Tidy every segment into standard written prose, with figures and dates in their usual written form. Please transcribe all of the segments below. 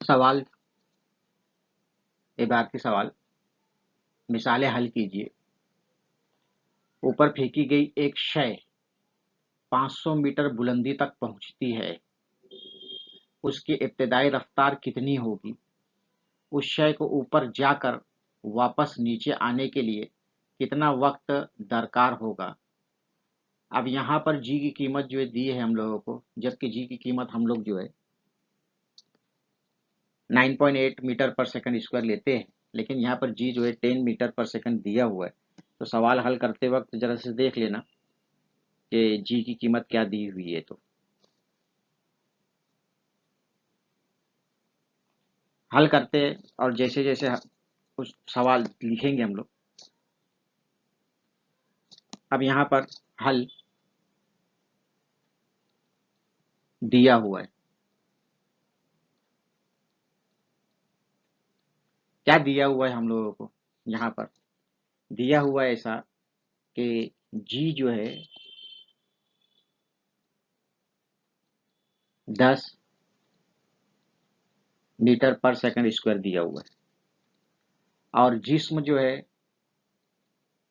सवाल, इबारती सवाल। मिसालें हल कीजिए। ऊपर फेंकी गई एक शय 500 मीटर बुलंदी तक पहुंचती है। उसकी इब्तिदाई रफ्तार कितनी होगी? उस शय को ऊपर जाकर वापस नीचे आने के लिए कितना वक्त दरकार होगा? अब यहाँ पर जी की कीमत जो है दी है हम लोगों को, जबकि जी की कीमत हम लोग जो है 9.8 मीटर पर सेकंड स्क्वायर लेते हैं, लेकिन यहाँ पर जी जो है 10 मीटर पर सेकंड दिया हुआ है। तो सवाल हल करते वक्त जरा से देख लेना कि जी की कीमत क्या दी हुई है। तो हल करते हैं और जैसे जैसे कुछ सवाल लिखेंगे हम लोग। अब यहाँ पर हल दिया हुआ है। क्या दिया हुआ है हम लोगों को? यहाँ पर दिया हुआ है ऐसा कि जी जो है 10 मीटर पर सेकंड स्क्वायर दिया हुआ है और जिस्म जो है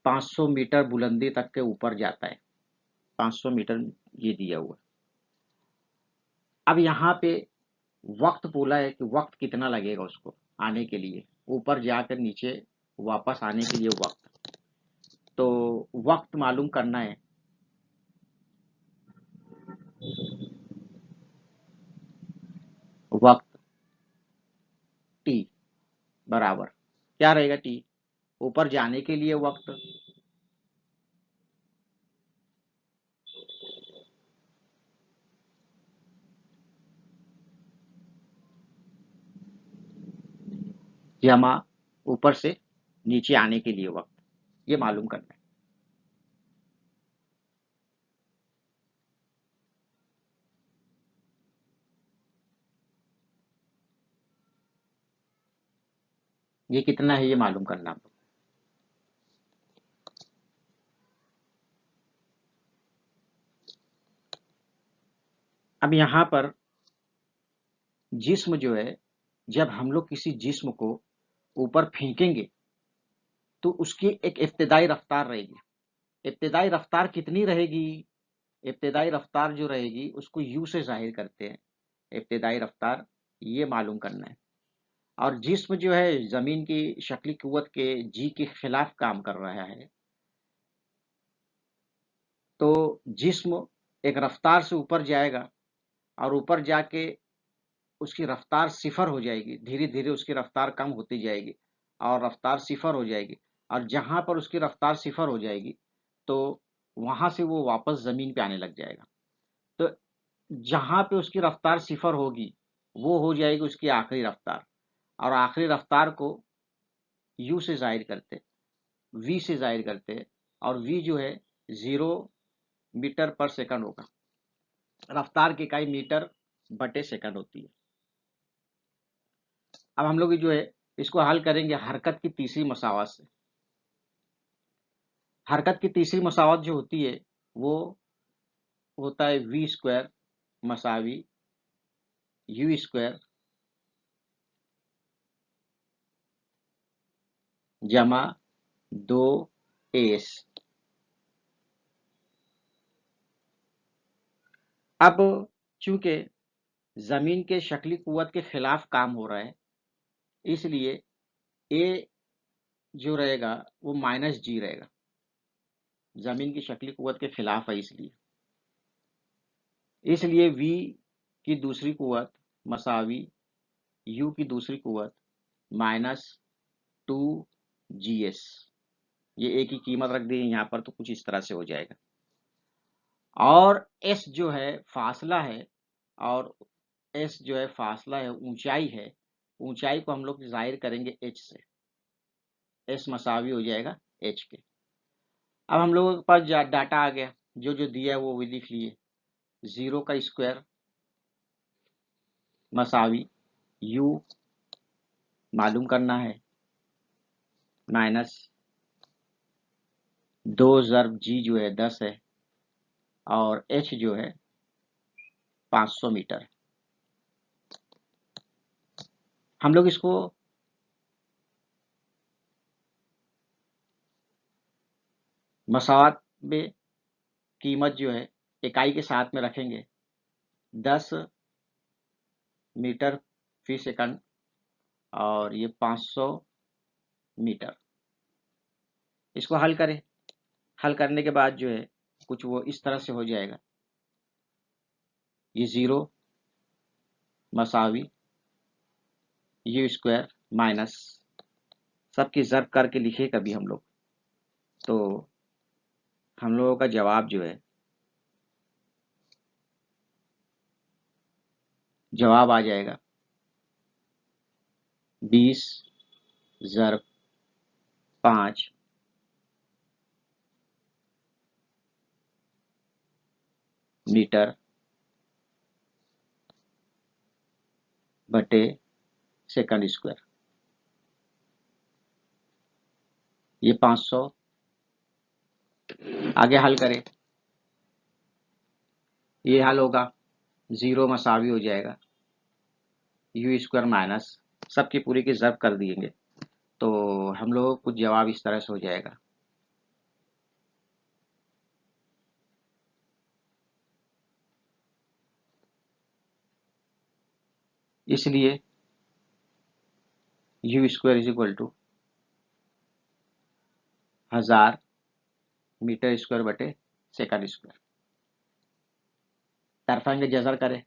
500 मीटर बुलंदी तक के ऊपर जाता है। 500 मीटर ये दिया हुआ है। अब यहाँ पे वक्त बोला है कि वक्त कितना लगेगा उसको आने के लिए, ऊपर जाकर नीचे वापस आने के लिए वक्त। तो वक्त मालूम करना है। वक्त टी बराबर क्या रहेगा? टी ऊपर जाने के लिए वक्त जमा ऊपर से नीचे आने के लिए वक्त, ये मालूम करना है। ये कितना है ये मालूम करना है। अब यहाँ पर जिस्म जो है, जब हम लोग किसी जिस्म को ऊपर फेंकेंगे तो उसकी एक इब्तिदाई रफ्तार रहेगी। इब्तिदाई रफ्तार कितनी रहेगी? इब्तिदाई रफ्तार जो रहेगी उसको यू से जाहिर करते हैं। इब्तिदाई रफ्तार ये मालूम करना है। और जिस्म जो है जमीन की शक्ली कुव्वत के जी के खिलाफ काम कर रहा है, तो जिस्म एक रफ्तार से ऊपर जाएगा और ऊपर जाके उसकी रफ्तार सिफर हो जाएगी। धीरे धीरे उसकी रफ्तार कम होती जाएगी और रफ्तार सिफर हो जाएगी। और जहां पर उसकी रफ्तार सिफर हो जाएगी तो वहां से वो वापस जमीन पे आने लग जाएगा। तो जहां पे उसकी रफ्तार सिफर होगी वो हो जाएगी उसकी आखिरी रफ्तार। और आखिरी रफ्तार को यू से जाहिर करते, वी से जाहिर करते। और वी जो है 0 मीटर पर सेकंड होगा। रफ्तार की इकाई मीटर बटे सेकंड होती है। अब हम लोग जो है इसको हल करेंगे हरकत की तीसरी मसावत से। हरकत की तीसरी मसावत जो होती है वो होता है वी स्क्वायर मसावी यू स्क्वायर जमा 2 एस। अब चूंकि जमीन के शक्ली कुव्वत के खिलाफ काम हो रहा है, इसलिए ए जो रहेगा वो माइनस जी रहेगा। जमीन की शक्ली कुव्वत के खिलाफ है, इसलिए वी की दूसरी कुव्वत मसावी यू की दूसरी कुव्वत -2 GS। ये ए की कीमत रख दी यहाँ पर तो कुछ इस तरह से हो जाएगा। और एस जो है फासला है, और एस जो है फासला है, ऊंचाई है। ऊंचाई को हम लोग जाहिर करेंगे एच से। एस मसावी हो जाएगा एच के। अब हम लोगों के पास डाटा आ गया, जो जो दिया है वो भी लिख लिए। 0 का स्क्वायर मसावी u मालूम करना है माइनस 2 ज़र्ब g जो है 10 है और h जो है 500 मीटर। हम लोग इसको मसावात में कीमत जो है इकाई के साथ में रखेंगे 10 मीटर फी सेकंड और ये 500 मीटर। इसको हल करें, हल करने के बाद जो है कुछ वो इस तरह से हो जाएगा, ये 0 मसावी u स्क्वायर माइनस सबकी ज़र्ब करके लिखे कभी हम लोग, तो हम लोगों का जवाब जो है जवाब आ जाएगा 20 ज़र्ब 5 मीटर बटे सेकंड स्क्वायर। ये 500 आगे हल करें, ये हल होगा 0 मसावी हो जाएगा u स्क्वायर माइनस सबकी पूरी की ज़र्ब कर दिएंगे, तो हम लोगों को कुछ जवाब इस तरह से हो जाएगा। इसलिए u square is equal to 1000 metre square बटे सेकंड स्क्वायर। तरफाइन का जज़र करें,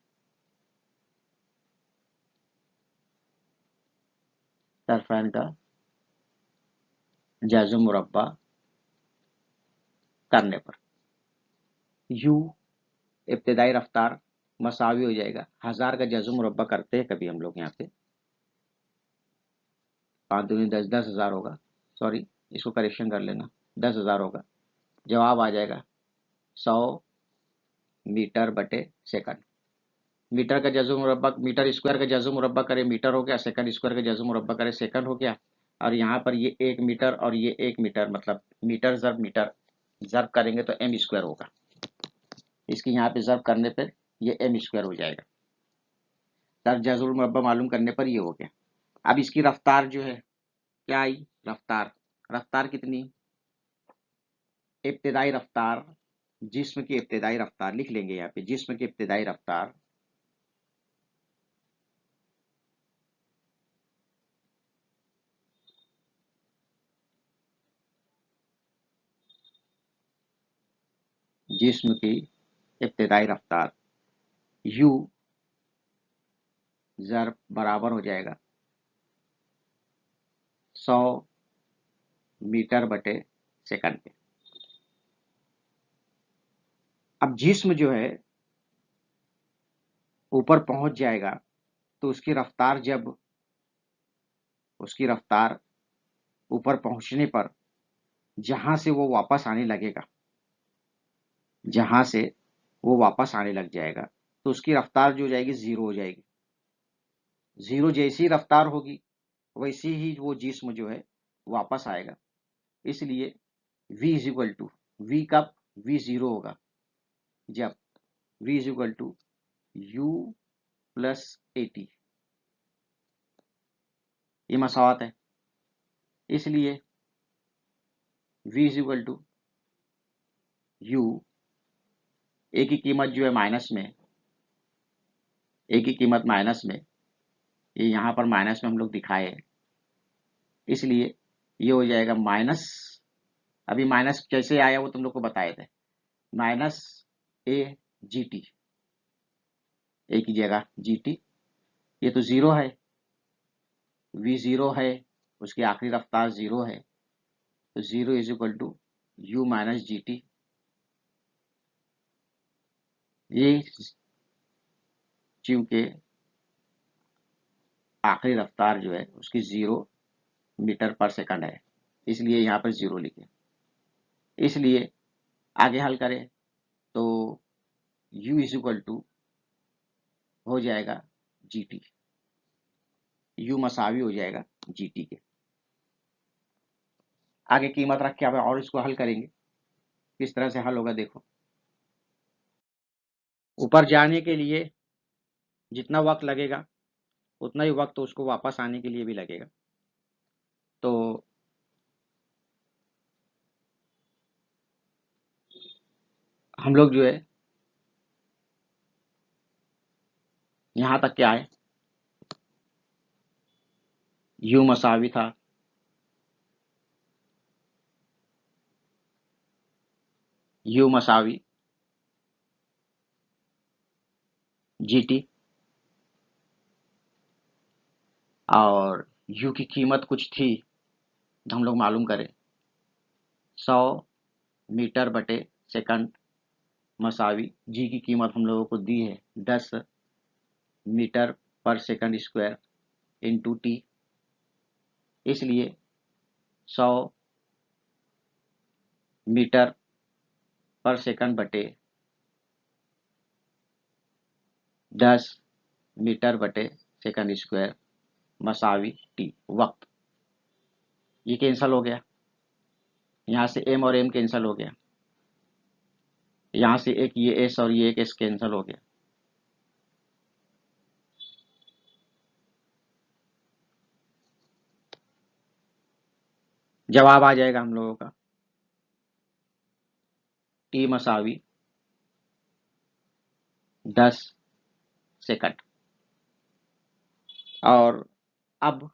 तरफाइन का जज़्र मुरब्बा करने पर u इब्तिदाई रफ्तार मसावी हो जाएगा 1000 का जज़्र मुरब्बा करते हैं कभी हम लोग यहाँ पे 5 दूनी 10, 10,000 होगा, सॉरी इसको करेक्शन कर लेना, 10,000 होगा। जवाब आ जाएगा 100 मीटर बटे सेकंड। मीटर का जज़्र मुरब्बा, मीटर स्क्वायर का जज़्र मुरब्बा करे मीटर हो गया, सेकंड स्क्वायर का जज़्र मुरब्बा करे सेकंड हो गया, और यहाँ पर ये 1 मीटर और ये 1 मीटर, मतलब मीटर ज़र्ब करेंगे तो m स्क्वायर होगा। इसकी यहाँ पे ज़र्ब करने पर ये m स्क्वायर हो जाएगा। तब जज़्र मुरब्बा मालूम करने पर ये हो गया। अब इसकी रफ्तार जो है क्या आई, रफ्तार, रफ्तार कितनी, इब्तिदाई रफ्तार, जिस्म की इब्तिदाई रफ्तार लिख लेंगे यहाँ पे, जिस्म की इब्तिदाई रफ्तार जिस्म की इब्तिदाई रफ्तार u ज़र्ब बराबर हो जाएगा 100 मीटर बटे सेकंड पे। अब जिस्म जो है ऊपर पहुंच जाएगा तो उसकी रफ्तार, जब उसकी रफ्तार ऊपर पहुंचने पर जहां से वो वापस आने लगेगा, जहां से वो वापस आने लग जाएगा तो उसकी रफ्तार जो हो जाएगी 0 हो जाएगी। 0 जैसी रफ्तार होगी वैसी ही वो जिस्म जो है वापस आएगा। इसलिए v is equal to, v कब, v 0 होगा जब v is equal to u plus 80, ये मसावत है। इसलिए v is equal to u, a की कीमत जो है माइनस में, ए की कीमत माइनस में, ये यहाँ पर माइनस में हम लोग दिखाए हैं, इसलिए ये हो जाएगा माइनस, अभी माइनस कैसे आया वो तुम लोग को बताए थे, माइनस ए जी टी, ए की जगह जी टी, ये तो 0 है, v 0 है, उसकी आखिरी रफ्तार 0 है, तो 0 is equal to u minus g t. ये चूंकि आखिरी रफ्तार जो है उसकी 0 मीटर पर सेकंड है, इसलिए यहाँ पर 0 लिखे। इसलिए आगे हल करें तो u इज इक्वल टू हो जाएगा जी टी, यू मसावी हो जाएगा जी टी के। आगे कीमत रख के अब और इसको हल करेंगे। किस तरह से हल होगा देखो। ऊपर जाने के लिए जितना वक्त लगेगा उतना ही वक्त उसको वापस आने के लिए भी लगेगा। तो हम लोग जो है यहाँ तक क्या है, यू मसावी था यू मसावी जी टी, और यू की कीमत कुछ थी तो हम लोग मालूम करें 100 मीटर बटे सेकंड मसावी जी की कीमत हम लोगों को दी है 10 मीटर पर सेकंड स्क्वायर इंटू टी, इसलिए 100 मीटर पर सेकंड बटे 10 मीटर बटे सेकंड स्क्वायर मसावी टी वक्त। ये कैंसिल हो गया, यहाँ से एम और एम कैंसिल हो गया, यहाँ से एक ये एस और ये एक एस कैंसिल हो गया। जवाब आ जाएगा हम लोगों का टी मसावी 10 सेकंड। और अब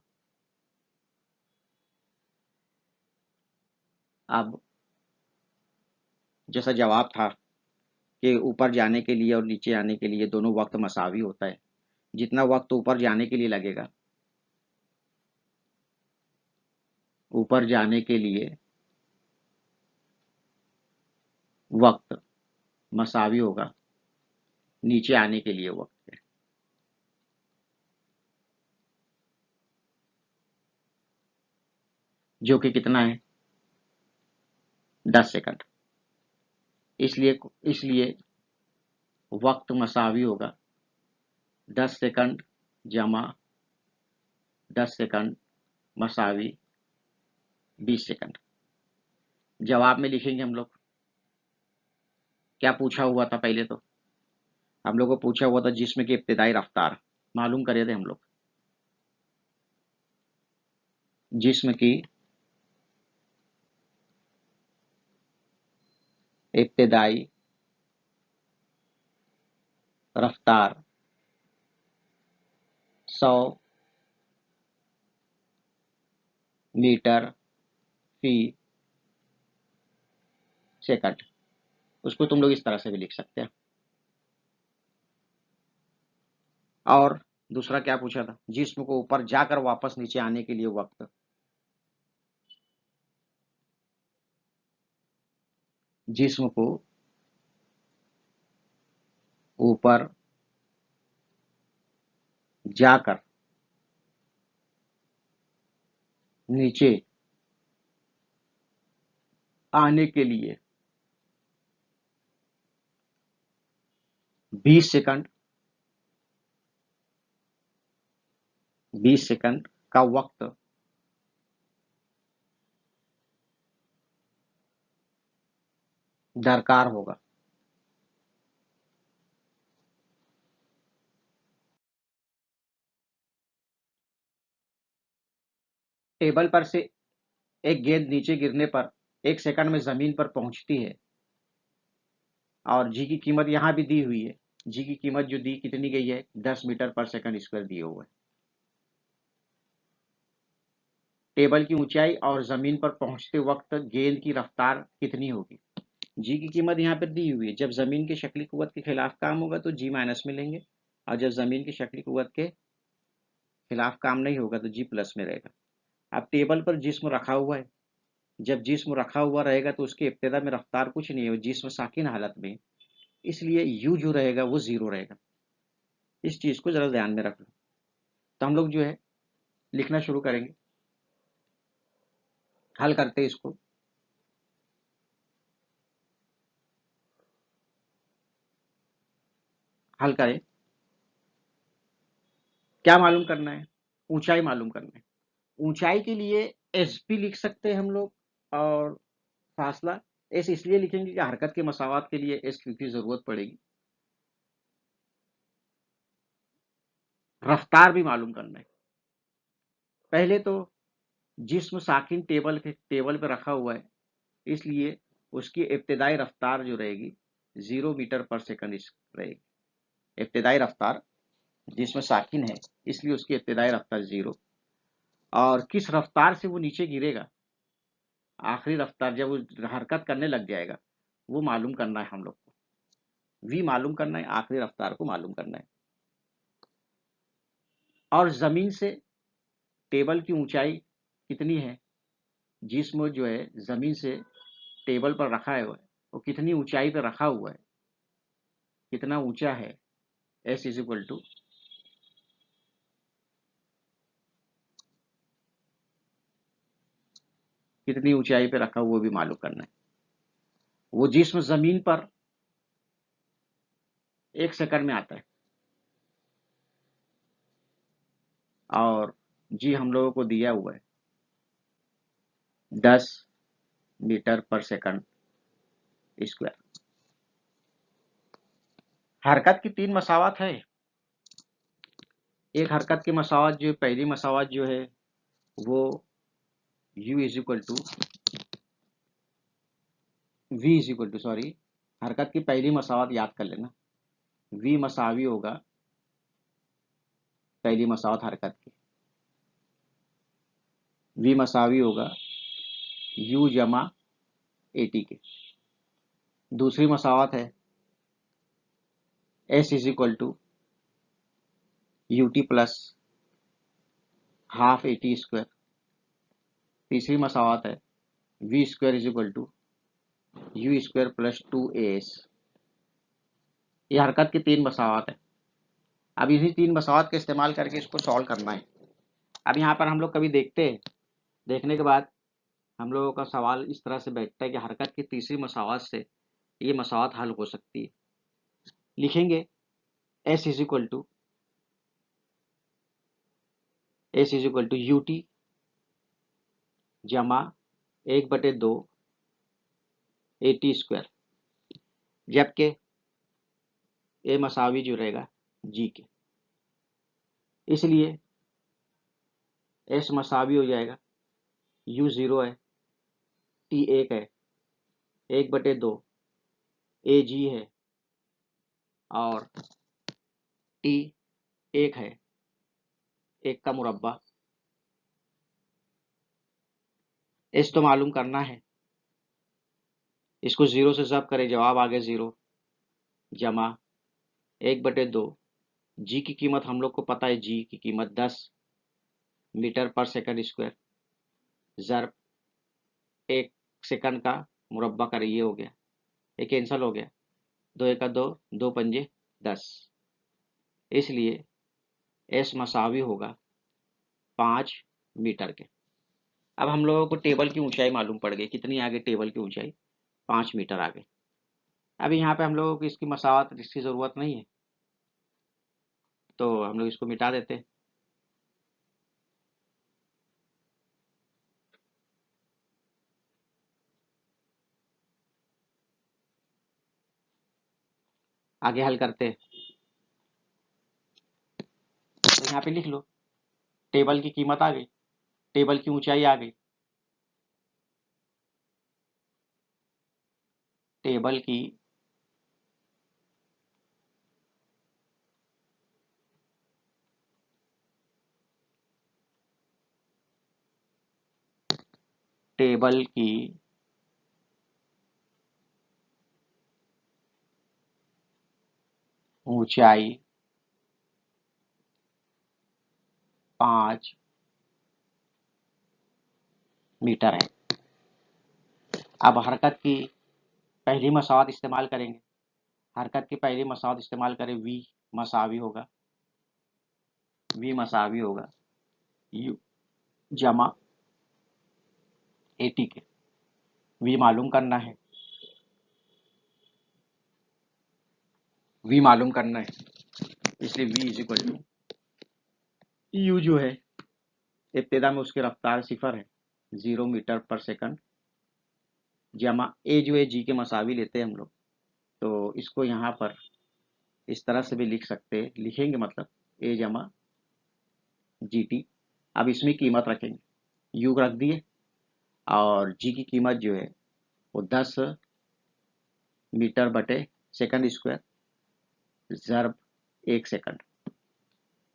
जैसा जवाब था कि ऊपर जाने के लिए और नीचे आने के लिए दोनों वक्त मसावी होता है, जितना वक्त ऊपर जाने के लिए लगेगा, ऊपर जाने के लिए वक्त मसावी होगा नीचे आने के लिए वक्त है। जो कि कितना है 10 सेकंड। इसलिए वक्त मसावी होगा 10 सेकंड जमा 10 सेकंड मसावी 20 सेकंड। जवाब में लिखेंगे हम लोग क्या पूछा हुआ था। पहले तो हम लोग को पूछा हुआ था जिस्म की इब्तिदाई रफ्तार मालूम करे थे हम लोग। जिस्म की इब्तिदाई रफ्तार 100 मीटर फी सेकंड। उसको तुम लोग इस तरह से भी लिख सकते हैं। और दूसरा क्या पूछा था, जिस्म को ऊपर जाकर वापस नीचे आने के लिए वक्त। जिस्म को ऊपर जाकर नीचे आने के लिए 20 सेकंड 20 सेकंड का वक्त दरकार होगा। टेबल पर से एक गेंद नीचे गिरने पर 1 सेकंड में जमीन पर पहुंचती है और जी की कीमत यहाँ भी दी हुई है। जी की कीमत जो दी कितनी गई है 10 मीटर पर सेकंड स्क्वायर दिए हुए है। टेबल की ऊंचाई और जमीन पर पहुंचते वक्त गेंद की रफ्तार कितनी होगी। जी की कीमत यहाँ पर दी हुई है। जब जमीन की शक्ली कुव्वत के खिलाफ काम होगा तो जी माइनस में लेंगे, और जब जमीन की शक्ली कुव्वत के खिलाफ काम नहीं होगा तो जी प्लस में रहेगा। अब टेबल पर जिस्म रखा हुआ है, जब जिस्म रखा हुआ रहेगा तो उसके इब्तिदा में रफ्तार कुछ नहीं है, जिस्म साकिन हालत में, इसलिए यू जो रहेगा वो जीरो रहेगा। इस चीज को जरा ध्यान में रख लो। तो हम लोग जो है लिखना शुरू करेंगे, हल करते हैं इसको। हल करें क्या मालूम करना है? ऊंचाई मालूम करना है। ऊंचाई के लिए एस भी लिख सकते हैं हम लोग, और फासला एस इसलिए लिखेंगे कि हरकत के मसावात के लिए एस की जरूरत पड़ेगी। रफ्तार भी मालूम करना है। पहले तो जिस्म साकिन टेबल पे रखा हुआ है, इसलिए उसकी इब्तदाई रफ्तार जो रहेगी 0 मीटर पर सेकंड रहेगी। इब्तदाई रफ्तार जिसमें साकिन है, इसलिए उसकी इब्तदाई रफ्तार 0। और किस रफ्तार से वो नीचे गिरेगा, आखिरी रफ्तार जब वो हरकत करने लग जाएगा, वो मालूम करना है हम लोग को। वी मालूम करना है, आखिरी रफ्तार को मालूम करना है। और जमीन से टेबल की ऊंचाई कितनी है, जिस्म जो है जमीन से टेबल पर रखा है वो कितनी ऊंचाई पर रखा हुआ है, कितना ऊंचा है, एस इज इक्वल टू कितनी ऊंचाई पे रखा हुआ वो भी मालूम करना है। वो जिस्म जमीन पर 1 सेकंड में आता है, और जी हम लोगों को दिया हुआ है 10 मीटर पर सेकंड स्क्वायर। हरकत की 3 मसावत है। एक हरकत की मसावत जो पहली मसावत जो है वो u is equal to v is equal to sorry, हरकत की पहली मसावत याद कर लेना, v मसावी होगा पहली मसावत हरकत की, v मसावी होगा u जमा at के। दूसरी मसावत है s is equal to ut plus half at square. तीसरी मसावत है v square is equal to u square plus 2as। ये हरकत की 3 मसावत है। अब इन्हीं 3 मसावत का इस्तेमाल करके इसको सॉल्व करना है। अब यहाँ पर हम लोग कभी देखते हैं, देखने के बाद हम लोगों का सवाल इस तरह से बैठता है कि हरकत की तीसरी मसावत से ये मसावत हल हो सकती है। लिखेंगे s is equal to ut जमा 1/2 at स्क्वायर, जबकि ए मसावी जो रहेगा जी के, इसलिए एस मसावी हो जाएगा u 0 है, t 1 है, 1/2 ए जी है, और t 1 है, 1 का मुरब्बा। एस तो मालूम करना है, इसको 0 से ज़ब्त करें, जवाब आ गया 0, जमा 1/2 जी की कीमत हम लोग को पता है, जी की कीमत 10 मीटर पर सेकंड स्क्वायर, ज़र्ब 1 सेकंड का मुरब्बा कर, ये हो गया, ये कैंसिल हो गया, 2 1 2, 2 पंजे 10, इसलिए एस मसावी होगा 5 मीटर के। अब हम लोगों को टेबल की ऊंचाई मालूम पड़ गई, कितनी आगे टेबल की ऊंचाई 5 मीटर आगे। अभी यहाँ पे हम लोगों को इसकी मसावत इसकी ज़रूरत नहीं है, तो हम लोग इसको मिटा देते हैं। आगे हल करते हैं, तो यहाँ पे लिख लो, टेबल की कीमत आ गई, टेबल की ऊंचाई आ गई, टेबल की टेबल की ऊंचाई 5 मीटर है। अब हरकत की पहली मसावत इस्तेमाल करेंगे, हरकत की पहली मसावत इस्तेमाल करें, वी मसावी होगा, वी मसावी होगा यू जमा एटी के। वी मालूम करना है, वी मालूम करना है, इसलिए v is equal to u जो है इब्तिदा में उसकी रफ्तार 0 है, 0 मीटर पर सेकंड, जमा ए जो है जी के मसावी लेते हैं हम लोग, तो इसको यहाँ पर इस तरह से भी लिख सकते हैं, लिखेंगे मतलब ए जमा जी टी। अब इसमें कीमत रखेंगे, यू रख दिए और जी की कीमत जो है वो 10 मीटर बटे सेकंड स्क्वायर ज़र्ब 1 सेकंड।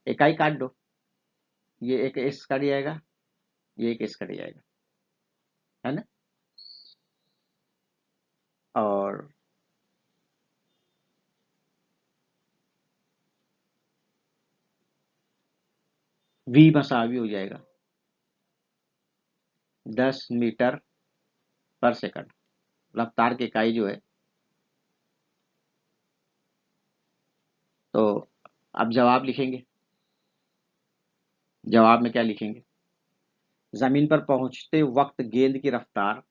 इकाई काट दो, ये एक एस कट जाएगा, ये एक एस कट जाएगा, है ना। और वी मसावी हो जाएगा 10 मीटर पर सेकंड। रफ्तार की इकाई जो है, तो अब जवाब लिखेंगे। जवाब में क्या लिखेंगे? जमीन पर पहुंचते वक्त गेंद की रफ्तार,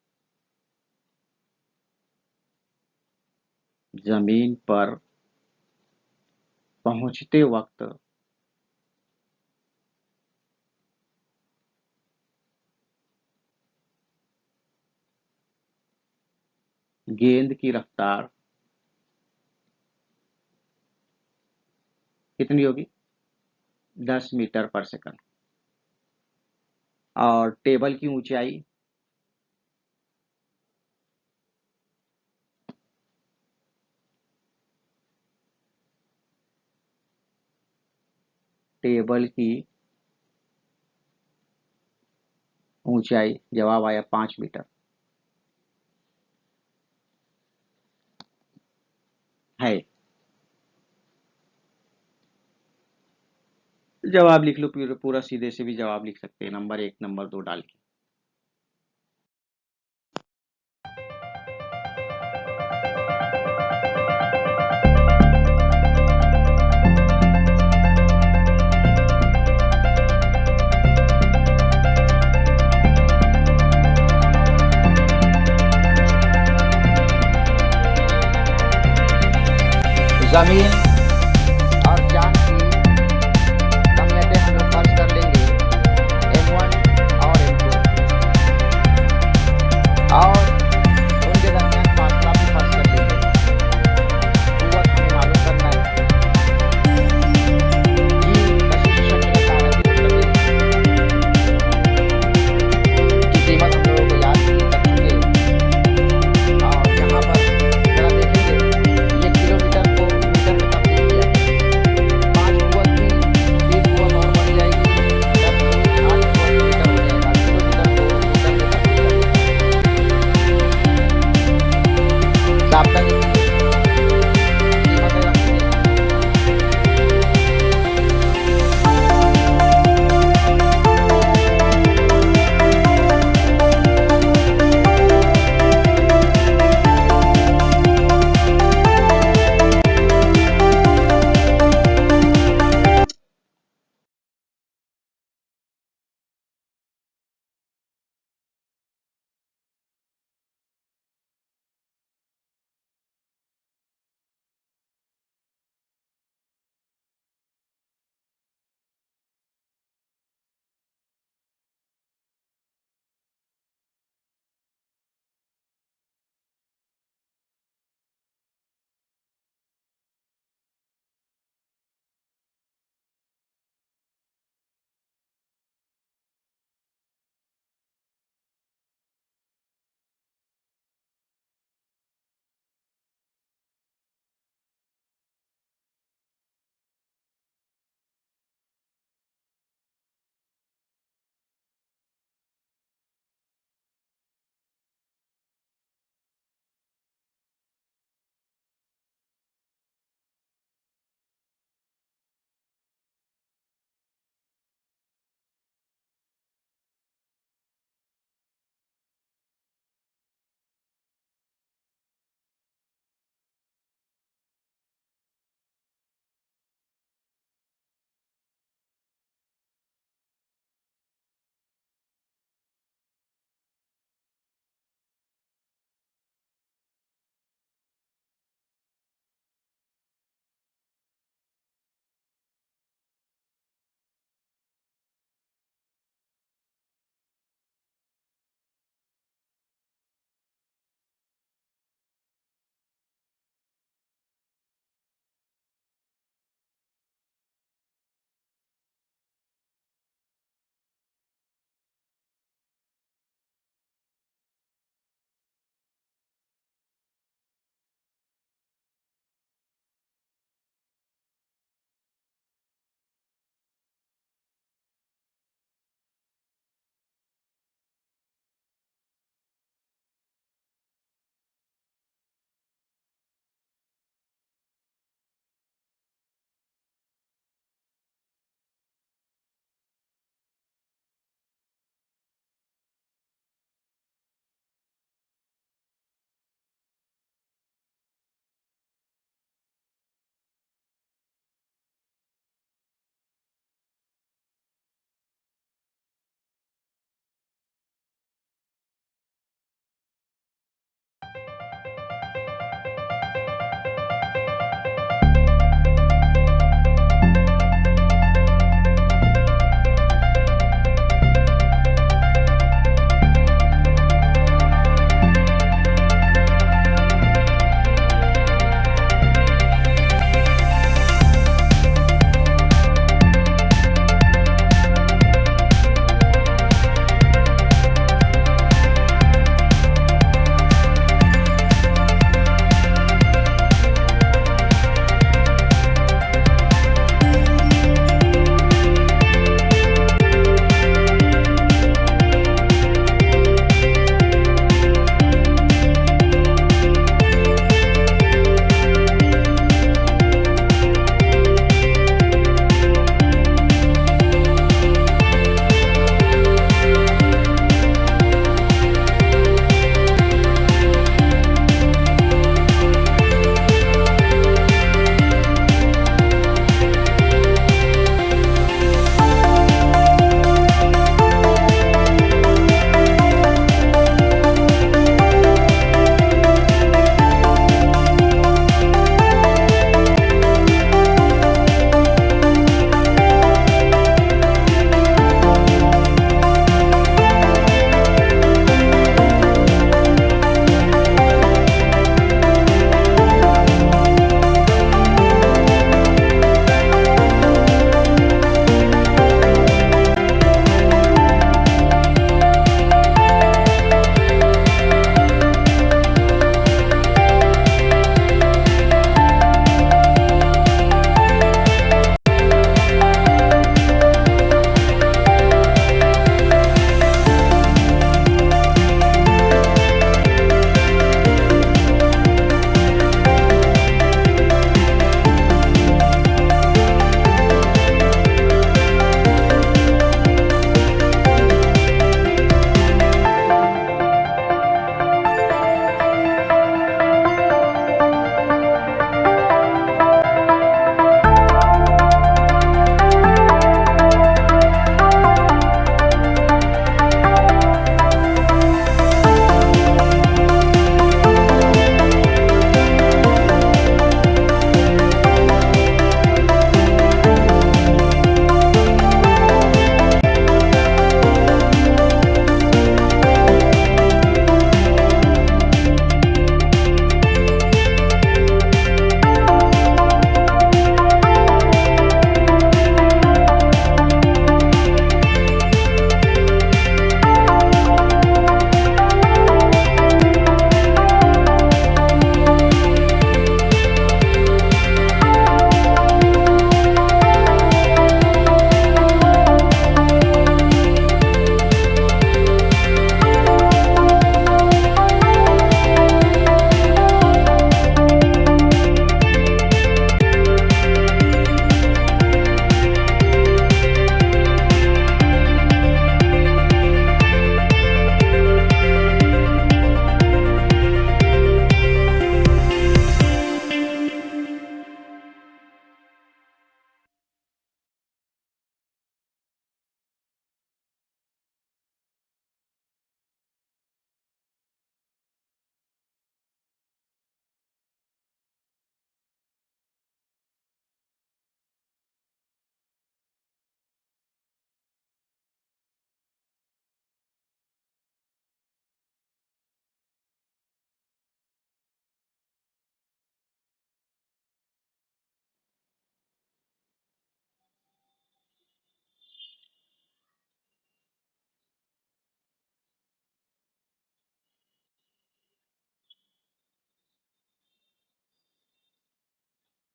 जमीन पर पहुंचते वक्त गेंद की रफ्तार कितनी होगी? 10 मीटर पर सेकंड। और टेबल की ऊंचाई टेबल की ऊंचाई जवाब आया 5 मीटर है। जवाब लिख लो, पूरा सीधे से भी जवाब लिख सकते हैं, नंबर 1 नंबर 2 डाल के। जमीन और चांद की कमियतें हम लोग फर्ज कर लेंगे M1 और M2, और उनके दरमियान फासला भी फर्ज कर लेंगे। कुव्वत हमें मालूम करना है। जी कशिश शक्ल ताकत की कीमत हम लोगों को याद कर चुके। और यहाँ पर जरा देखेंगे, ये किलोमीटर को मीटर में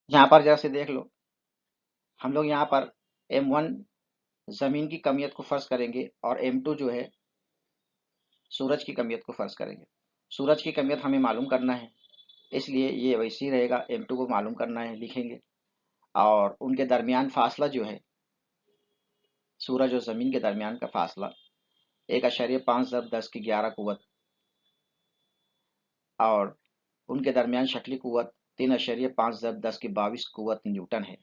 यहाँ पर जरा से देख लो, हम लोग यहाँ पर M1 जमीन की कमियत को फर्ज करेंगे और M2 जो है सूरज की कमियत को फर्ज करेंगे। सूरज की कमियत हमें मालूम करना है, इसलिए ये वैसे ही रहेगा, M2 को मालूम करना है, लिखेंगे। और उनके दरमियान फासला जो है, सूरज और ज़मीन के दरमियान का फासला 1.5 × 10⁻11 कुव्वत, और उनके दरमियान शक्ली कुव्वत 3.5 × 10⁻22 कुव्वत न्यूटन है।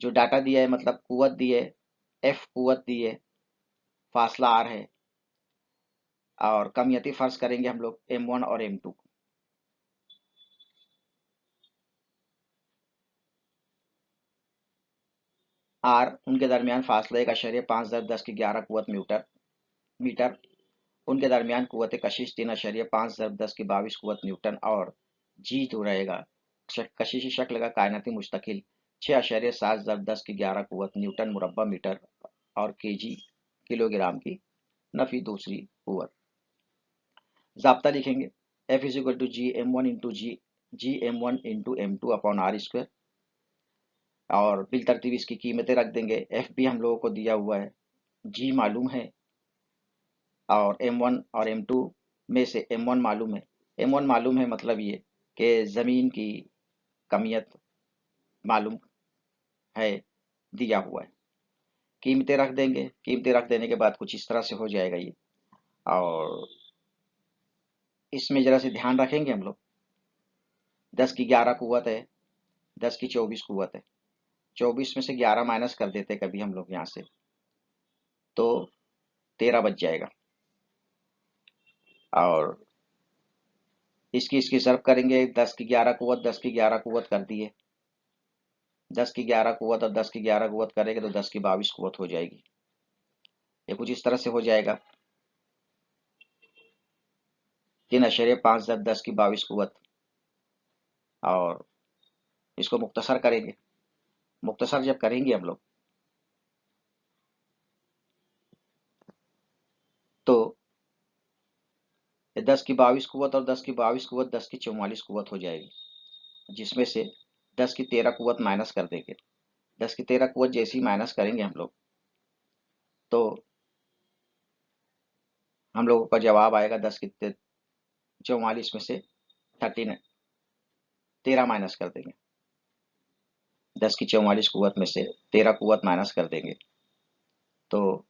जो डाटा दिया है, मतलब कुव्वत दी है, F कुव्वत दी है, फासला R है, और कमियती फर्ज करेंगे हम लोग M1 और M2। R उनके दरमियान फासला 1.5 × 10⁻11 कुव्वत मीटर, उनके दरमियान कुव्वत कशिश 3.5 × 10⁻22 कुव्वत न्यूटन, और जी तो रहेगा कशिशी शक्ल का कायनाती मुस्तकिल 6.7 × 10⁻11 कुव्वत न्यूटन मुरब्बा मीटर, और केजी किलोग्राम की नफी दूसरी कुव्वत। ज़ाब्ता लिखेंगे F = GM1 अपॉन R², और बिलतरतीब इसकी कीमतें रख देंगे। F भी हम लोगों को दिया हुआ है, G मालूम है, और M1 और M2 में से M1 मालूम है। M1 मालूम है मतलब ये कि ज़मीन की कमियत मालूम है, दिया हुआ है। कीमतें रख देंगे, कीमतें रख देने के बाद कुछ इस तरह से हो जाएगा ये। और इसमें ज़रा से ध्यान रखेंगे हम लोग, 10⁻11 कुव्वत है, 10⁻24 कुव्वत है, 24 में से 11 माइनस कर देते कभी हम लोग यहाँ से, तो 13 बच जाएगा। और इसकी ज़र्ब करेंगे, 10⁻11 कुव्वत 10⁻11 कुव्वत कर दिए, 10⁻11 कुव्वत और 10⁻11 कुव्वत करेंगे तो 10⁻22 कुव्वत हो जाएगी। ये कुछ इस तरह से हो जाएगा, 3.5 × 10⁻22 कुव्वत। और इसको मुख्तसर करेंगे, मुख्तसर जब करेंगे हम लोग तो 10⁻22 कुव्वत और 10⁻22 कुव्वत 10⁻44 कुव्वत हो जाएगी, जिसमें से 10⁻13 कुव्वत माइनस कर देंगे। 10⁻13 कुव्वत जैसे ही माइनस करेंगे हम लोग तो हम लोगों का जवाब आएगा 10⁻44 में से 13 माइनस कर देंगे, 10⁻44 कुव्वत में से 13 कुव्वत माइनस कर देंगे तो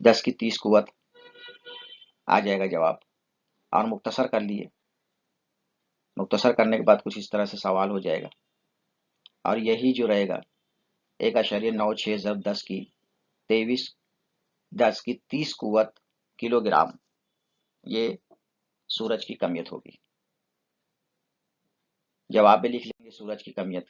10⁻30 कुव्वत आ जाएगा जवाब। और मुख्तसर कर लिए, मुख्तसर करने के बाद कुछ इस तरह से सवाल हो जाएगा, और यही जो रहेगा 1.96 × 10⁻23 कुव्वत किलोग्राम, ये सूरज की कमियत होगी। जवाब में लिख लेंगे सूरज की कमियत।